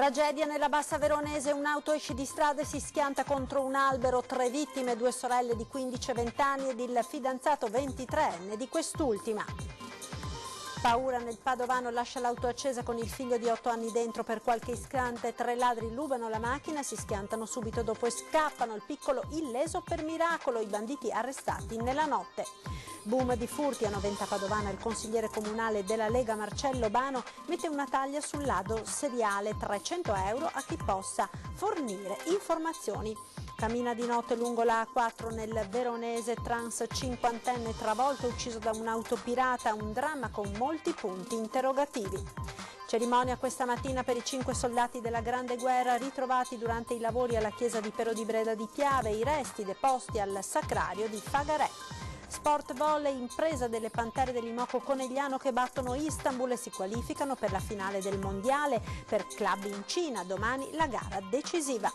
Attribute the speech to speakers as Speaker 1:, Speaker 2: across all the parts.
Speaker 1: Tragedia nella Bassa Veronese, un'auto esce di strada e si schianta contro un albero, 3 vittime, 2 sorelle di 15 e 20 anni ed il fidanzato 23enne di quest'ultima. Paura nel Padovano, lascia l'auto accesa con il figlio di 8 anni dentro per qualche istante, 3 ladri rubano la macchina, si schiantano subito dopo e scappano, il piccolo illeso per miracolo, i banditi arrestati nella notte. Boom di furti a Noventa Padovana, il consigliere comunale della Lega Marcello Bano mette una taglia sul ladro seriale, 300 euro a chi possa fornire informazioni. Cammina di notte lungo la A4 nel Veronese, trans 50enne travolto, ucciso da un'auto pirata, un dramma con molti punti interrogativi. Cerimonia questa mattina per i 5 soldati della Grande Guerra ritrovati durante i lavori alla chiesa di Pero di Breda di Piave, i resti deposti al sacrario di Fagarè. Sport volley, impresa delle Pantere dell'Imoco Conegliano che battono Istanbul e si qualificano per la finale del mondiale per club in Cina, domani la gara decisiva.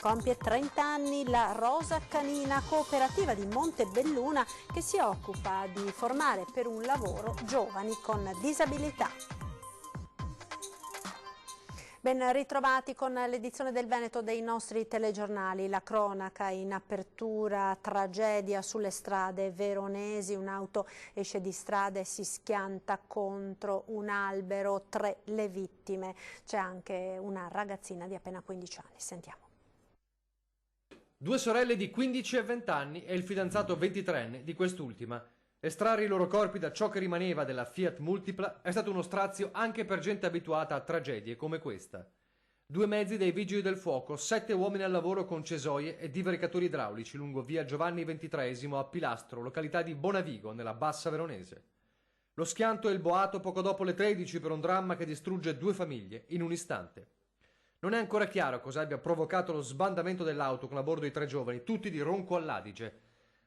Speaker 1: Compie 30 anni la Rosa Canina, cooperativa di Montebelluna che si occupa di formare per un lavoro giovani con disabilità. Ben ritrovati con l'edizione del Veneto dei nostri telegiornali. La cronaca in apertura, tragedia sulle strade veronesi, un'auto esce di strada e si schianta contro un albero, 3 le vittime. C'è anche una ragazzina di appena 15 anni. Sentiamo.
Speaker 2: 2 sorelle di 15 e 20 anni e il fidanzato 23enne di quest'ultima. Estrarre i loro corpi da ciò che rimaneva della Fiat Multipla è stato uno strazio anche per gente abituata a tragedie come questa. 2 mezzi dei vigili del fuoco, 7 uomini al lavoro con cesoie e divaricatori idraulici lungo via Giovanni XXIII a Pilastro, località di Bonavigo, nella Bassa Veronese. Lo schianto e il boato poco dopo le 13 per un dramma che distrugge 2 famiglie in un istante. Non è ancora chiaro cosa abbia provocato lo sbandamento dell'auto con a bordo i 3 giovani, tutti di Ronco all'Adige.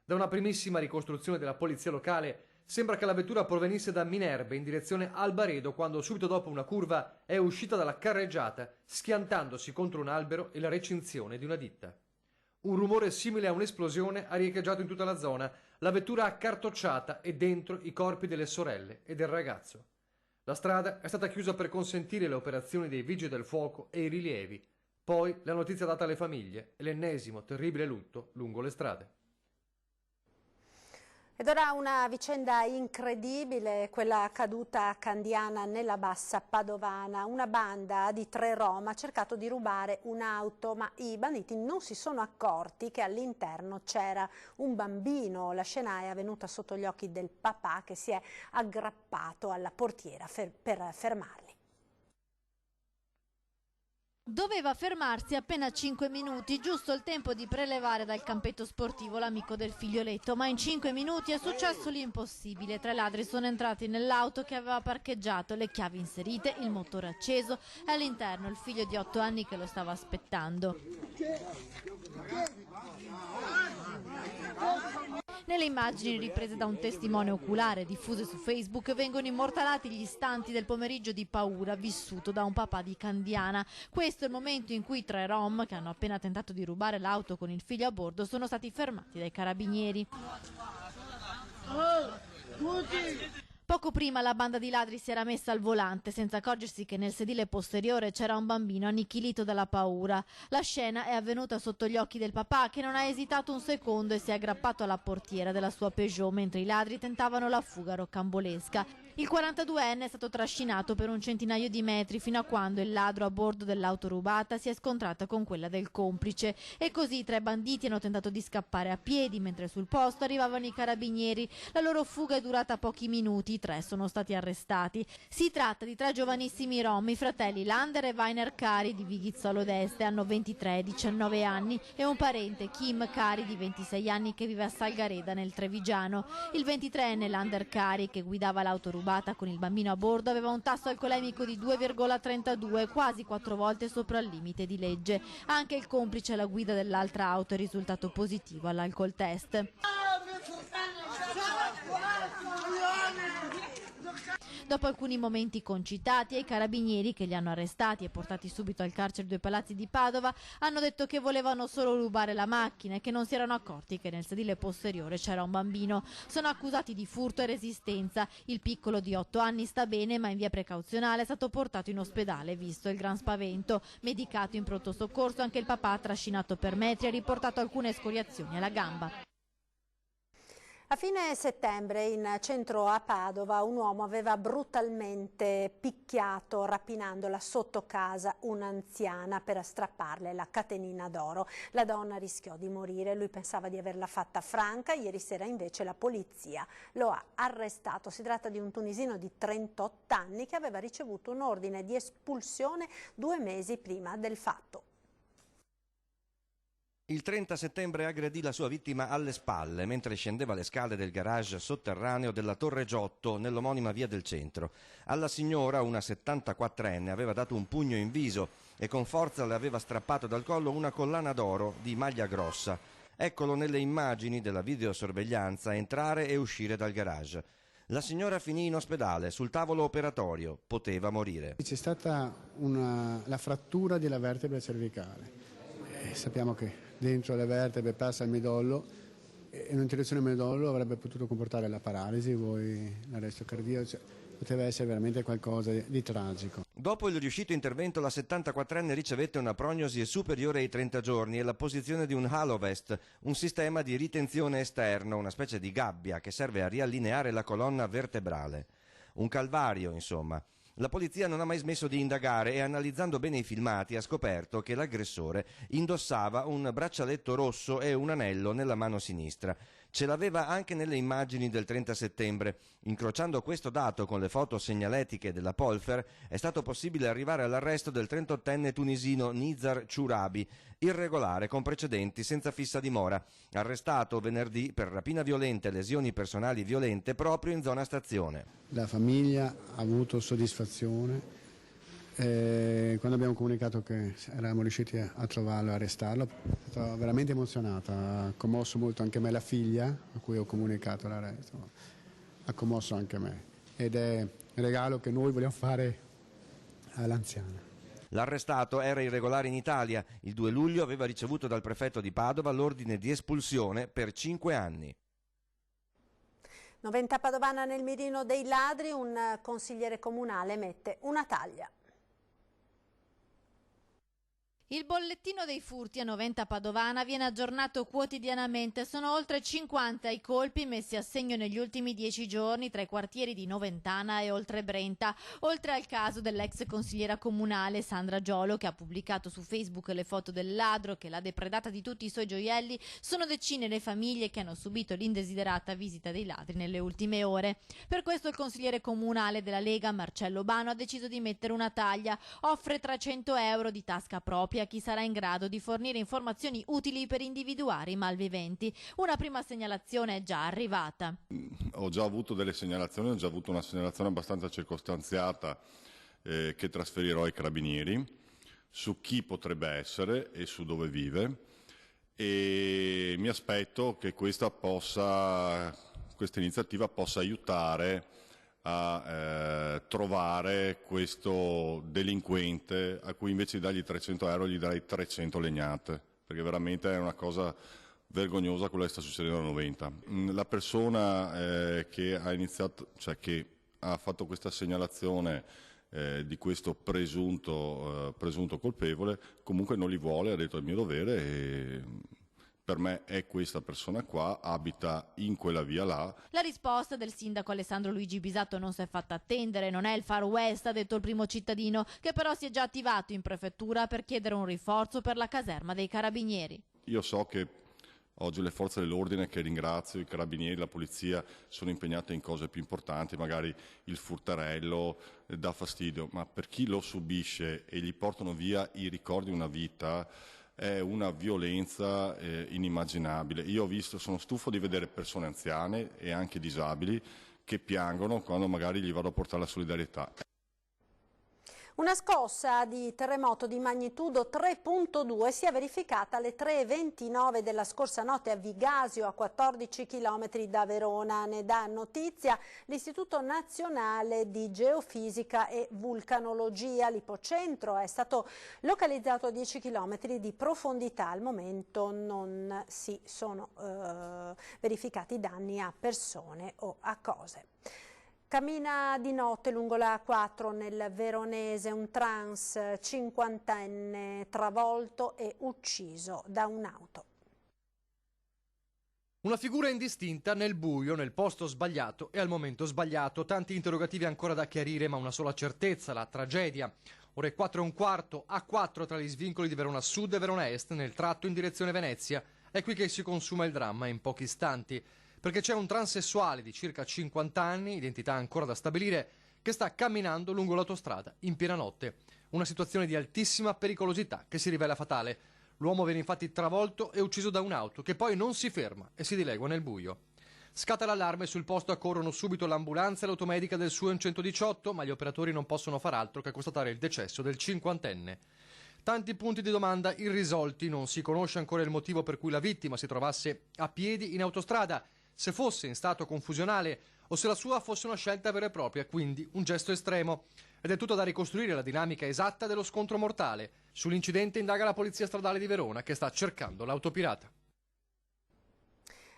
Speaker 2: Da una primissima ricostruzione della polizia locale sembra che la vettura provenisse da Minerve in direzione Albaredo quando subito dopo una curva è uscita dalla carreggiata schiantandosi contro un albero e la recinzione di una ditta. Un rumore simile a un'esplosione ha riecheggiato in tutta la zona, la vettura accartocciata e dentro i corpi delle sorelle e del ragazzo. La strada è stata chiusa per consentire le operazioni dei vigili del fuoco e i rilievi. Poi la notizia data alle famiglie e l'ennesimo terribile lutto lungo le strade.
Speaker 1: Ed ora una vicenda incredibile, quella accaduta a Candiana nella Bassa Padovana. Una banda di 3 rom ha cercato di rubare un'auto, ma i banditi non si sono accorti che all'interno c'era un bambino. La scena è avvenuta sotto gli occhi del papà che si è aggrappato alla portiera per fermarli.
Speaker 3: Doveva fermarsi appena 5 minuti, giusto il tempo di prelevare dal campetto sportivo l'amico del figlioletto, ma in 5 minuti è successo l'impossibile. 3 ladri sono entrati nell'auto che aveva parcheggiato, le chiavi inserite, il motore acceso e all'interno il figlio di 8 anni che lo stava aspettando. Nelle immagini riprese da un testimone oculare diffuse su Facebook vengono immortalati gli istanti del pomeriggio di paura vissuto da un papà di Candiana. Questo è il momento in cui 3 rom, che hanno appena tentato di rubare l'auto con il figlio a bordo, sono stati fermati dai carabinieri. Poco prima la banda di ladri si era messa al volante senza accorgersi che nel sedile posteriore c'era un bambino annichilito dalla paura. La scena è avvenuta sotto gli occhi del papà che non ha esitato un secondo e si è aggrappato alla portiera della sua Peugeot mentre i ladri tentavano la fuga rocambolesca. Il 42enne è stato trascinato per un centinaio di metri fino a quando il ladro a bordo dell'auto rubata si è scontrato con quella del complice e così i 3 banditi hanno tentato di scappare a piedi mentre sul posto arrivavano i carabinieri. La loro fuga è durata pochi minuti, 3 sono stati arrestati. Si tratta di 3 giovanissimi rom, i fratelli Lander e Weiner Cari di Vighizzolo d'Este, hanno 23 e 19 anni e un parente, Kim Cari di 26 anni che vive a Salgareda nel Trevigiano. Il 23enne Lander Cari che guidava l'auto rubata con il bambino a bordo aveva un tasso alcolemico di 2,32, quasi 4 volte sopra il limite di legge. Anche il complice alla guida dell'altra auto è risultato positivo all'alcol test. Dopo alcuni momenti concitati, ai carabinieri che li hanno arrestati e portati subito al carcere Due Palazzi di Padova hanno detto che volevano solo rubare la macchina e che non si erano accorti che nel sedile posteriore c'era un bambino. Sono accusati di furto e resistenza. Il piccolo di 8 anni sta bene, ma in via precauzionale è stato portato in ospedale, visto il gran spavento. Medicato in pronto soccorso, anche il papà, trascinato per metri, ha riportato alcune scoriazioni alla gamba.
Speaker 1: A fine settembre in centro a Padova un uomo aveva brutalmente picchiato, rapinandola sotto casa un'anziana per strapparle la catenina d'oro. La donna rischiò di morire, lui pensava di averla fatta franca, ieri sera invece la polizia lo ha arrestato. Si tratta di un tunisino di 38 anni che aveva ricevuto un ordine di espulsione 2 mesi prima del fatto.
Speaker 4: Il 30 settembre aggredì la sua vittima alle spalle mentre scendeva le scale del garage sotterraneo della Torre Giotto nell'omonima via del Centro. Alla signora, una 74enne, aveva dato un pugno in viso e con forza le aveva strappato dal collo una collana d'oro di maglia grossa. Eccolo nelle immagini della videosorveglianza entrare e uscire dal garage. La signora finì in ospedale, sul tavolo operatorio, poteva morire.
Speaker 5: C'è stata la frattura della vertebra cervicale. Sappiamo che dentro le vertebre passa il midollo e un'interruzione del midollo avrebbe potuto comportare la paralisi, poi l'arresto cardiaco, cioè, poteva essere veramente qualcosa di tragico.
Speaker 4: Dopo il riuscito intervento la 74enne ricevette una prognosi superiore ai 30 giorni e la posizione di un halo vest, un sistema di ritenzione esterno, una specie di gabbia che serve a riallineare la colonna vertebrale. Un calvario, insomma. La polizia non ha mai smesso di indagare e analizzando bene i filmati ha scoperto che l'aggressore indossava un braccialetto rosso e un anello nella mano sinistra. Ce l'aveva anche nelle immagini del 30 settembre. Incrociando questo dato con le foto segnaletiche della Polfer è stato possibile arrivare all'arresto del 38enne tunisino Nizar Chourabi, irregolare con precedenti senza fissa dimora, arrestato venerdì per rapina violenta e lesioni personali violente proprio in zona stazione.
Speaker 5: La famiglia ha avuto soddisfazione quando abbiamo comunicato che eravamo riusciti a trovarlo e arrestarlo. È stata veramente emozionata, ha commosso molto anche me, la figlia a cui ho comunicato l'arresto, ha commosso anche me ed è il regalo che noi vogliamo fare all'anziana.
Speaker 4: L'arrestato era irregolare in Italia. Il 2 luglio aveva ricevuto dal prefetto di Padova l'ordine di espulsione per 5 anni.
Speaker 1: Noventa Padovana nel mirino dei ladri, un consigliere comunale mette una taglia.
Speaker 3: Il bollettino dei furti a Noventa Padovana viene aggiornato quotidianamente. Sono oltre 50 i colpi messi a segno negli ultimi 10 giorni tra i quartieri di Noventana e Oltrebrenta. Oltre al caso dell'ex consigliera comunale Sandra Giolo, che ha pubblicato su Facebook le foto del ladro che l'ha depredata di tutti i suoi gioielli, sono decine le famiglie che hanno subito l'indesiderata visita dei ladri nelle ultime ore. Per questo il consigliere comunale della Lega, Marcello Bano, ha deciso di mettere una taglia. Offre 300 euro di tasca propria a chi sarà in grado di fornire informazioni utili per individuare i malviventi. Una prima segnalazione è già arrivata.
Speaker 6: Ho già avuto delle segnalazioni, ho già avuto una segnalazione abbastanza circostanziata che trasferirò ai carabinieri su chi potrebbe essere e su dove vive, e mi aspetto che questa iniziativa possa aiutare a trovare questo delinquente a cui invece di dargli 300 euro gli darei 300 legnate, perché veramente è una cosa vergognosa quello che sta succedendo a Noventa. La persona che ha iniziato, cioè che ha fatto questa segnalazione di questo presunto colpevole, comunque non li vuole, ha detto è il mio dovere e per me è questa persona qua, abita in quella via là.
Speaker 3: La risposta del sindaco Alessandro Luigi Bisatto non si è fatta attendere, non è il Far West, ha detto il primo cittadino, che però si è già attivato in prefettura per chiedere un rinforzo per la caserma dei carabinieri.
Speaker 6: Io so che oggi le forze dell'ordine, che ringrazio, i carabinieri, la polizia, sono impegnate in cose più importanti, magari il furtarello dà fastidio, ma per chi lo subisce e gli portano via i ricordi di una vita, è una violenza inimmaginabile. Io sono stufo di vedere persone anziane e anche disabili che piangono quando magari gli vado a portare la solidarietà.
Speaker 1: Una scossa di terremoto di magnitudo 3.2 si è verificata alle 3:29 della scorsa notte a Vigasio, a 14 km da Verona. Ne dà notizia l'Istituto Nazionale di Geofisica e Vulcanologia. L'ipocentro è stato localizzato a 10 km di profondità. Al momento non si sono verificati danni a persone o a cose. Cammina di notte lungo la A4 nel Veronese un trans 50enne travolto e ucciso da un'auto.
Speaker 2: Una figura indistinta nel buio, nel posto sbagliato e al momento sbagliato. Tanti interrogativi ancora da chiarire, ma una sola certezza: la tragedia. Ore 4:15, A4 tra gli svincoli di Verona Sud e Verona Est, nel tratto in direzione Venezia. È qui che si consuma il dramma in pochi istanti, perché c'è un transessuale di circa 50 anni, identità ancora da stabilire, che sta camminando lungo l'autostrada in piena notte. Una situazione di altissima pericolosità che si rivela fatale. L'uomo viene infatti travolto e ucciso da un'auto che poi non si ferma e si dilegua nel buio. Scatta l'allarme, sul posto accorrono subito l'ambulanza e l'automedica del SUEM 118, ma gli operatori non possono far altro che constatare il decesso del cinquantenne. Tanti punti di domanda irrisolti, non si conosce ancora il motivo per cui la vittima si trovasse a piedi in autostrada, se fosse in stato confusionale o se la sua fosse una scelta vera e propria, quindi un gesto estremo. Ed è tutto da ricostruire la dinamica esatta dello scontro mortale. Sull'incidente indaga la Polizia Stradale di Verona, che sta cercando l'autopirata.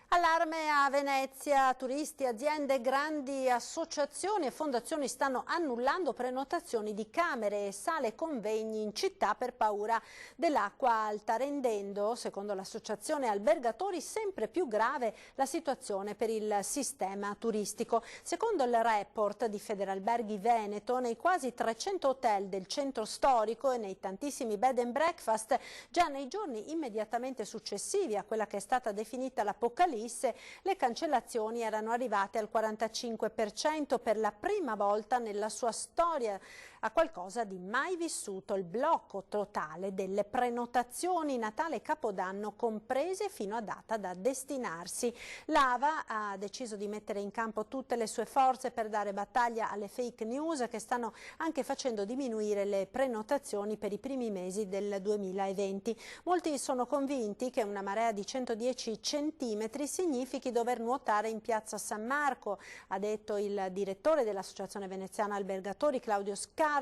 Speaker 1: Allarme a Venezia, turisti, aziende, grandi associazioni e fondazioni stanno annullando prenotazioni di camere e sale convegni in città per paura dell'acqua alta, rendendo, secondo l'associazione albergatori, sempre più grave la situazione per il sistema turistico. Secondo il report di Federalberghi Veneto, nei quasi 300 hotel del centro storico e nei tantissimi bed and breakfast, già nei giorni immediatamente successivi a quella che è stata definita l'apocalisse, le cancellazioni erano arrivate al 45% per la prima volta nella sua storia, a qualcosa di mai vissuto. Il blocco totale delle prenotazioni Natale e Capodanno comprese fino a data da destinarsi. L'AVA ha deciso di mettere in campo tutte le sue forze per dare battaglia alle fake news che stanno anche facendo diminuire le prenotazioni per i primi mesi del 2020. Molti sono convinti che una marea di 110 centimetri significhi dover nuotare in piazza San Marco, ha detto il direttore dell'Associazione Veneziana Albergatori Claudio Scarpa,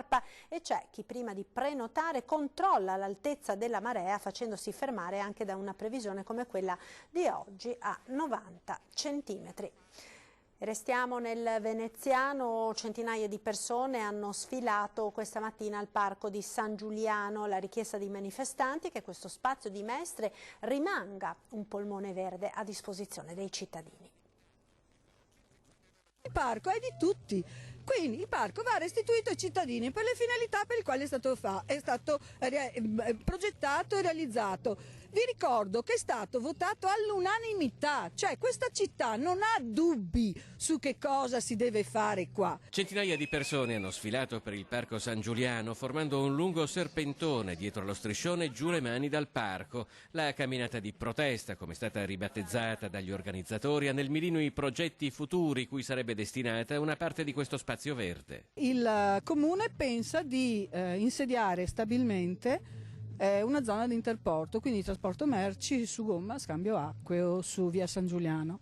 Speaker 1: e c'è chi prima di prenotare controlla l'altezza della marea facendosi fermare anche da una previsione come quella di oggi a 90 centimetri. Restiamo nel veneziano, centinaia di persone hanno sfilato questa mattina al parco di San Giuliano. La richiesta dei manifestanti è che questo spazio di Mestre rimanga un polmone verde a disposizione dei cittadini.
Speaker 7: Il parco è di tutti, quindi il parco va restituito ai cittadini per le finalità per le quali è stato progettato e realizzato. Vi ricordo che è stato votato all'unanimità, cioè questa città non ha dubbi su che cosa si deve fare qua.
Speaker 8: Centinaia di persone hanno sfilato per il Parco San Giuliano formando un lungo serpentone dietro lo striscione Giù le mani dal parco. La camminata di protesta, come è stata ribattezzata dagli organizzatori, ha nel mirino i progetti futuri cui sarebbe destinata una parte di questo spazio verde.
Speaker 7: Il comune pensa di insediare stabilmente una zona di interporto, quindi trasporto merci su gomma, scambio acque o su via San Giuliano.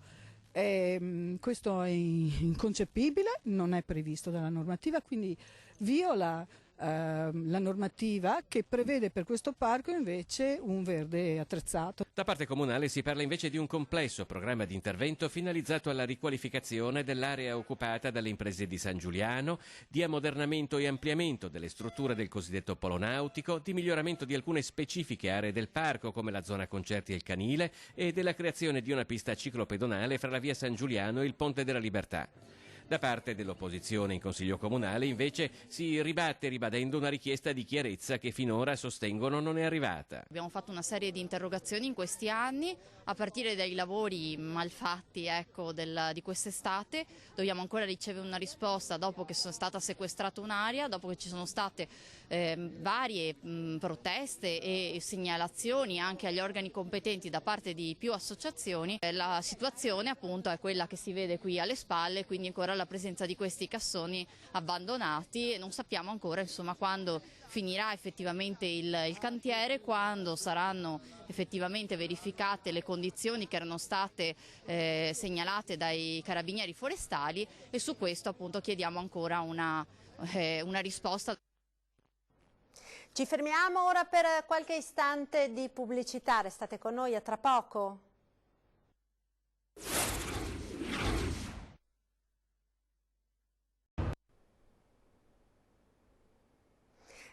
Speaker 7: Questo è inconcepibile, non è previsto dalla normativa, quindi viola la normativa che prevede per questo parco invece un verde attrezzato.
Speaker 8: Da parte comunale si parla invece di un complesso programma di intervento finalizzato alla riqualificazione dell'area occupata dalle imprese di San Giuliano, di ammodernamento e ampliamento delle strutture del cosiddetto polo nautico, di miglioramento di alcune specifiche aree del parco come la zona concerti e il canile e della creazione di una pista ciclopedonale fra la via San Giuliano e il Ponte della Libertà. Da parte dell'opposizione in Consiglio Comunale invece si ribatte ribadendo una richiesta di chiarezza che finora sostengono non è arrivata.
Speaker 9: Abbiamo fatto una serie di interrogazioni in questi anni, a partire dai lavori malfatti di quest'estate. Dobbiamo ancora ricevere una risposta dopo che sono stata sequestrata un'area, dopo che ci sono state varie proteste e segnalazioni anche agli organi competenti da parte di più associazioni. La situazione appunto è quella che si vede qui alle spalle, quindi ancora la presenza di questi cassoni abbandonati. Non sappiamo ancora insomma quando finirà effettivamente il cantiere, quando saranno effettivamente verificate le condizioni che erano state segnalate dai carabinieri forestali, e su questo appunto chiediamo ancora una risposta.
Speaker 1: Ci fermiamo ora per qualche istante di pubblicità, restate con noi, a tra poco.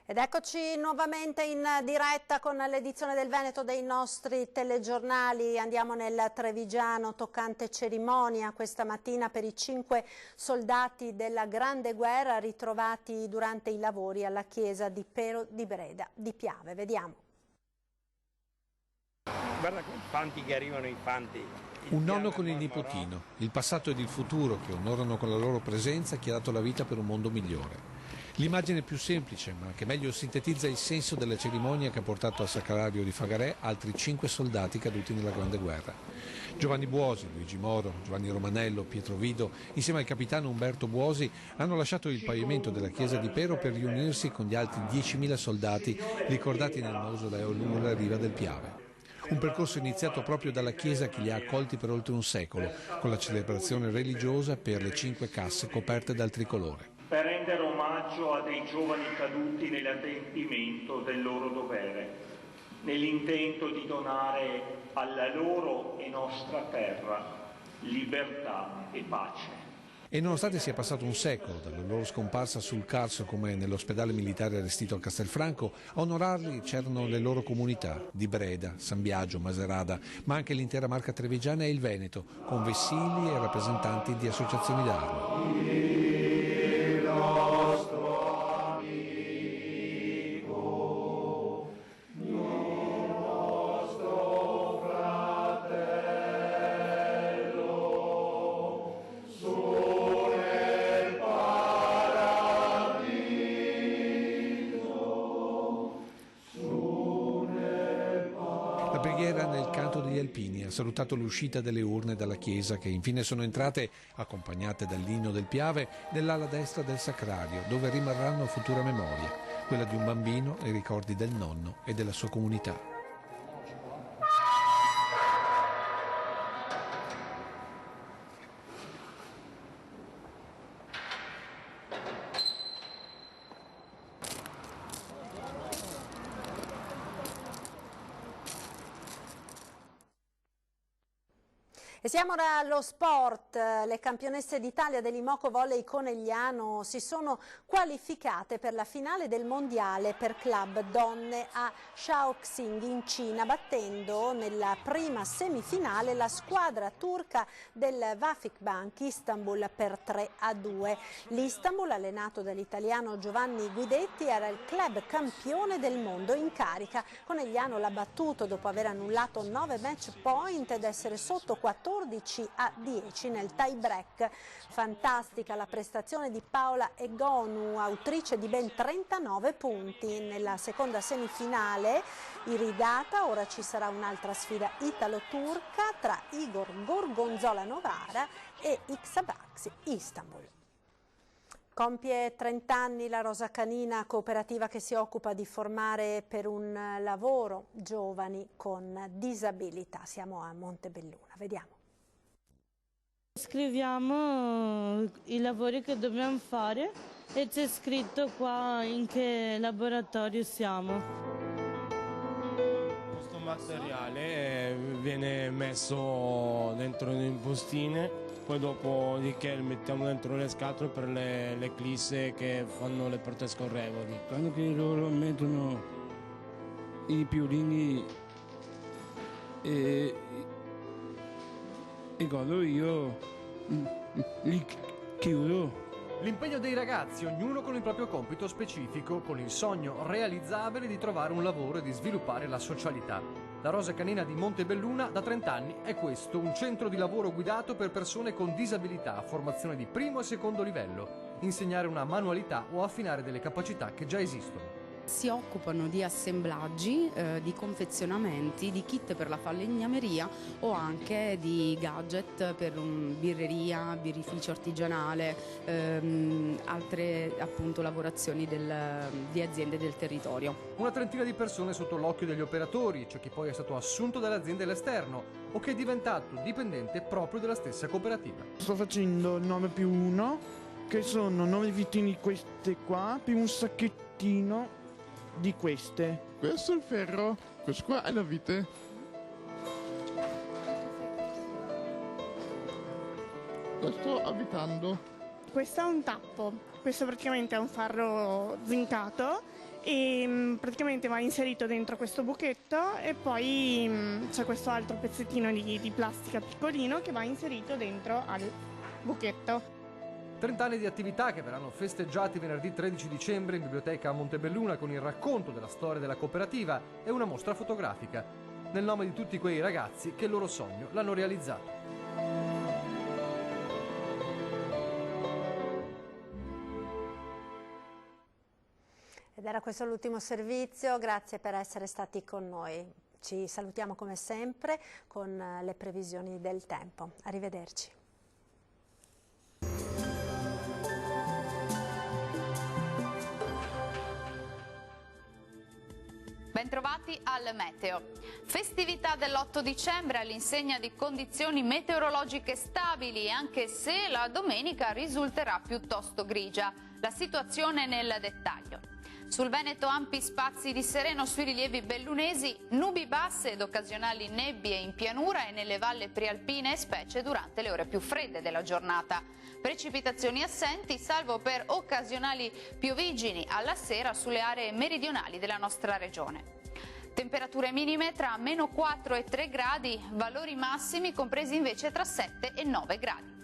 Speaker 1: Ed eccoci nuovamente in diretta con l'edizione del Veneto dei nostri telegiornali. Andiamo nel Trevigiano, toccante cerimonia questa mattina per i 5 soldati della Grande Guerra ritrovati durante i lavori alla chiesa di Pero di Breda di Piave. Vediamo.
Speaker 10: Guarda quei fanti che arrivano, i fanti.
Speaker 11: Un nonno con il nipotino, il passato ed il futuro che onorano con la loro presenza chi ha dato la vita per un mondo migliore. L'immagine più semplice, ma che meglio sintetizza il senso della cerimonia che ha portato al Sacrario di Fagarè altri 5 soldati caduti nella Grande Guerra. Giovanni Buosi, Luigi Moro, Giovanni Romanello, Pietro Vido, insieme al capitano Umberto Buosi, hanno lasciato il pavimento della chiesa di Pero per riunirsi con gli altri 10.000 soldati ricordati nel mausoleo lungo la riva del Piave. Un percorso iniziato proprio dalla Chiesa che li ha accolti per oltre un secolo, con la celebrazione religiosa per le 5 casse coperte dal tricolore.
Speaker 12: Per rendere omaggio a dei giovani caduti nell'adempimento del loro dovere, nell'intento di donare alla loro e nostra terra libertà e pace.
Speaker 11: E nonostante sia passato un secolo dalla loro scomparsa sul Carso come nell'ospedale militare Arestito a Castelfranco, a onorarli c'erano le loro comunità di Breda, San Biagio, Maserata, ma anche l'intera Marca Trevigiana e il Veneto, con vessilli e rappresentanti di associazioni d'arma. Ha salutato l'uscita delle urne dalla chiesa che infine sono entrate, accompagnate dall'inno del Piave, nell'ala destra del Sacrario, dove rimarranno futura memoria, quella di un bambino e i ricordi del nonno e della sua comunità.
Speaker 1: E siamo ora allo sport. Le campionesse d'Italia dell'Imoco Volley Conegliano si sono qualificate per la finale del mondiale per club donne a Shaoxing in Cina, battendo nella prima semifinale la squadra turca del Vafik Bank Istanbul per 3-2. L'Istanbul, allenato dall'italiano Giovanni Guidetti, era il club campione del mondo in carica. Conegliano l'ha battuto dopo aver annullato 9 match point ed essere sotto 14-10 nel tie break. Fantastica la prestazione di Paola Egonu, autrice di ben 39 punti. Nella seconda semifinale iridata ora ci sarà un'altra sfida italo-turca tra Igor Gorgonzola Novara e Xabaxi Istanbul. Compie 30 anni la Rosa Canina, cooperativa che si occupa di formare per un lavoro giovani con disabilità. Siamo a Montebelluna, vediamo.
Speaker 13: Scriviamo i lavori che dobbiamo fare e c'è scritto qua in che laboratorio siamo.
Speaker 14: Questo materiale viene messo dentro le impostine, poi dopodiché lo mettiamo dentro le scatole per le clisse che fanno le porte scorrevoli.
Speaker 15: Quando che loro mettono i piolini e quando io li chiudo.
Speaker 2: L'impegno dei ragazzi, ognuno con il proprio compito specifico, con il sogno realizzabile di trovare un lavoro e di sviluppare la socialità. La Rosa Canina di Montebelluna da 30 anni è questo, un centro di lavoro guidato per persone con disabilità, formazione di primo e secondo livello, insegnare una manualità o affinare delle capacità che già esistono.
Speaker 16: Si occupano di assemblaggi, di confezionamenti, di kit per la falegnameria o anche di gadget per birreria, birrificio artigianale, altre appunto lavorazioni di aziende del territorio.
Speaker 2: Una trentina di persone sotto l'occhio degli operatori, c'è chi poi è stato assunto dalle aziende all'esterno o che è diventato dipendente proprio della stessa cooperativa.
Speaker 15: Sto facendo il 9+1, che sono 9 vitini queste qua, più un sacchettino di queste.
Speaker 17: Questo è il ferro, questo qua è la vite. Lo sto avvitando.
Speaker 18: Questo è un tappo, questo praticamente è un ferro zincato e praticamente va inserito dentro questo buchetto e poi c'è questo altro pezzettino di plastica piccolino che va inserito dentro al buchetto.
Speaker 2: 30 anni di attività che verranno festeggiati venerdì 13 dicembre in biblioteca a Montebelluna con il racconto della storia della cooperativa e una mostra fotografica, nel nome di tutti quei ragazzi che il loro sogno l'hanno realizzato.
Speaker 1: Ed era questo l'ultimo servizio, grazie per essere stati con noi. Ci salutiamo come sempre con le previsioni del tempo. Arrivederci.
Speaker 19: Bentrovati al Meteo. Festività dell'8 dicembre all'insegna di condizioni meteorologiche stabili, anche se la domenica risulterà piuttosto grigia. La situazione nel dettaglio. Sul Veneto ampi spazi di sereno sui rilievi bellunesi, nubi basse ed occasionali nebbie in pianura e nelle valle prealpine, specie durante le ore più fredde della giornata. Precipitazioni assenti, salvo per occasionali piovigini alla sera sulle aree meridionali della nostra regione. Temperature minime tra -4 e 3 gradi, valori massimi compresi invece tra 7 e 9 gradi.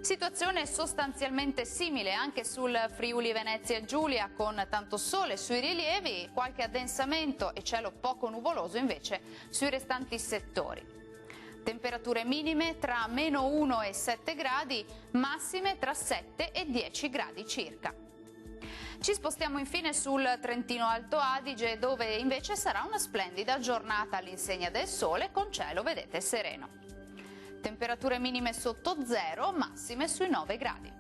Speaker 19: Situazione sostanzialmente simile anche sul Friuli Venezia Giulia, con tanto sole sui rilievi, qualche addensamento e cielo poco nuvoloso invece sui restanti settori. Temperature minime tra -1 e 7 gradi, massime tra 7 e 10 gradi circa. Ci spostiamo infine sul Trentino Alto Adige, dove invece sarà una splendida giornata all'insegna del sole con cielo, vedete, sereno. Temperature minime sotto zero, massime sui 9 gradi.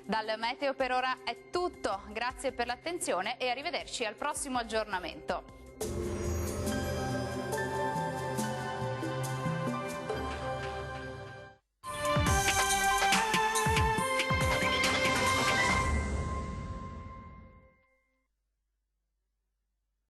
Speaker 19: Dal Meteo per ora è tutto, grazie per l'attenzione e arrivederci al prossimo aggiornamento.